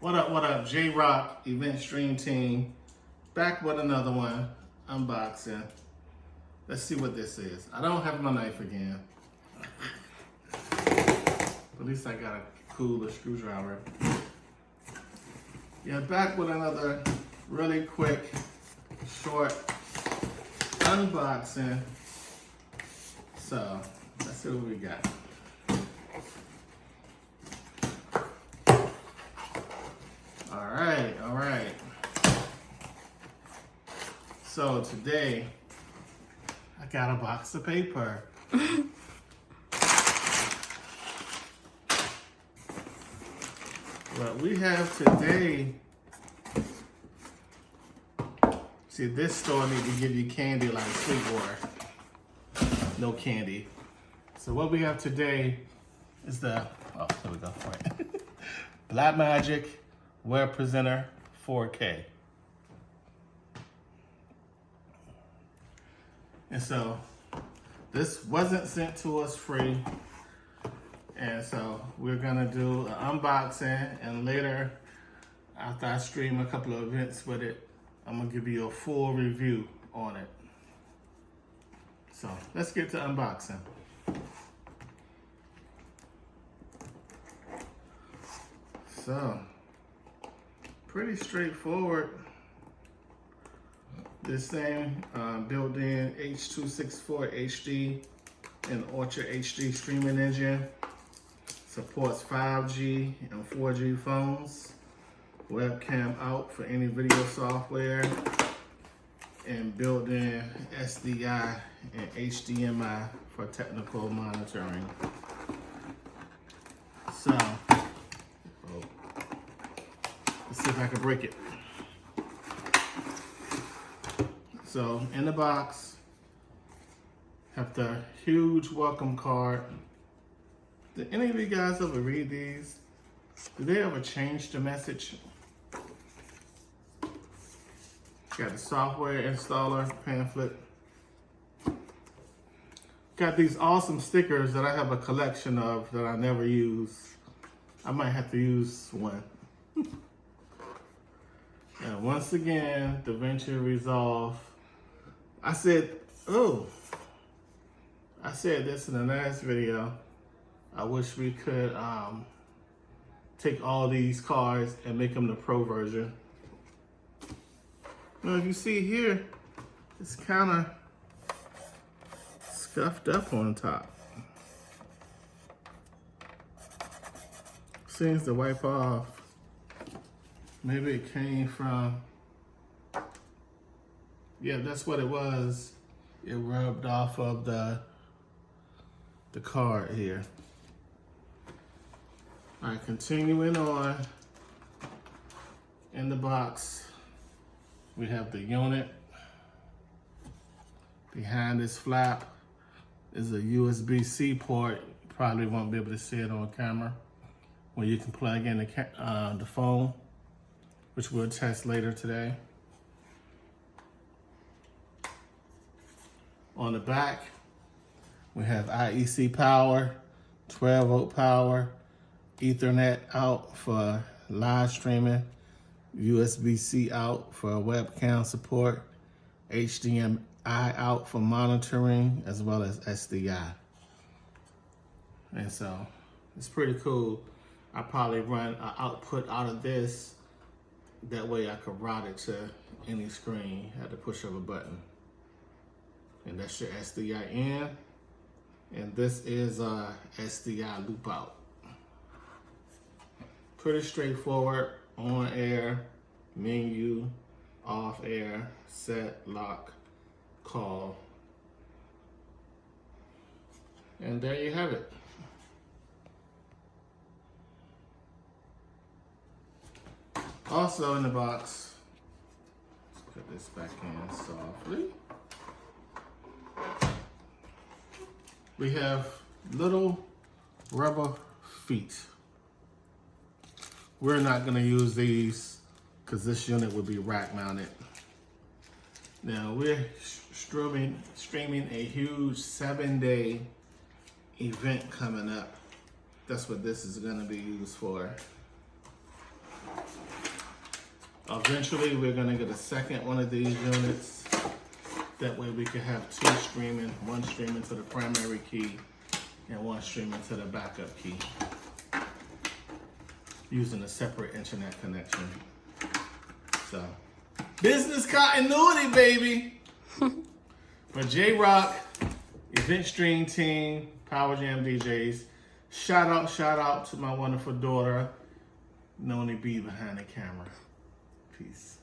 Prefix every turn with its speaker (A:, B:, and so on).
A: What up, J-Rock Event Stream Team. Back with another one, unboxing. Let's see what this is. I don't have my knife again. At least I got a cooler screwdriver. Yeah, back with another really quick, short unboxing. So, let's see what we got. All right. So today, I got a box of paper. What we have today, see, this store need to give you candy like Sweetwater. No candy. So what we have today is the, oh, there we go, right. Blackmagic Web Presenter 4K. And so this wasn't sent to us free. And so we're gonna do an unboxing, and later, after I stream a couple of events with it, I'm gonna give you a full review on it. So let's get to unboxing. So, pretty straightforward. This thing built-in H.264 HD and Ultra HD streaming engine. Supports 5G and 4G phones. Webcam out for any video software. And built-in SDI and HDMI for technical monitoring. So, let's see if I can break it. So, in the box, have the huge welcome card. Did any of you guys ever read these? Did they ever change the message? Got the software installer pamphlet. Got these awesome stickers that I have a collection of that I never use. I might have to use one. And once again, DaVinci Resolve. I said this in the last video. I wish we could take all these cards and make them the pro version. Now, if you see here, it's kind of scuffed up on top. Seems to wipe off. Maybe it came from, yeah, that's what it was. It rubbed off of the card here. All right, continuing on. In the box, we have the unit. Behind this flap is a USB-C port. You probably won't be able to see it on camera, where you can plug in the phone, which we'll test later today. On the back, we have IEC power, 12-volt power, Ethernet out for live streaming, USB-C out for webcam support, HDMI out for monitoring, as well as SDI. And so it's pretty cool. I probably run an output out of this. That way I could route it to any screen at the push of a button. And that's your SDI in. And this is SDI loop out. Pretty straightforward. On air, menu, off air, set, lock, call. And there you have it. Also in the box, let's put this back in softly. We have little rubber feet. We're not gonna use these because this unit would be rack mounted. Now we're streaming a huge 7-day event coming up. That's what this is gonna be used for. Eventually, we're gonna get a second one of these units. That way we can have two streaming, one streaming to the primary key and one streaming to the backup key using a separate internet connection. So, business continuity, baby. For J-Rock, Event Stream Team, Power Jam DJs, shout out to my wonderful daughter, Noni B behind the camera. Peace.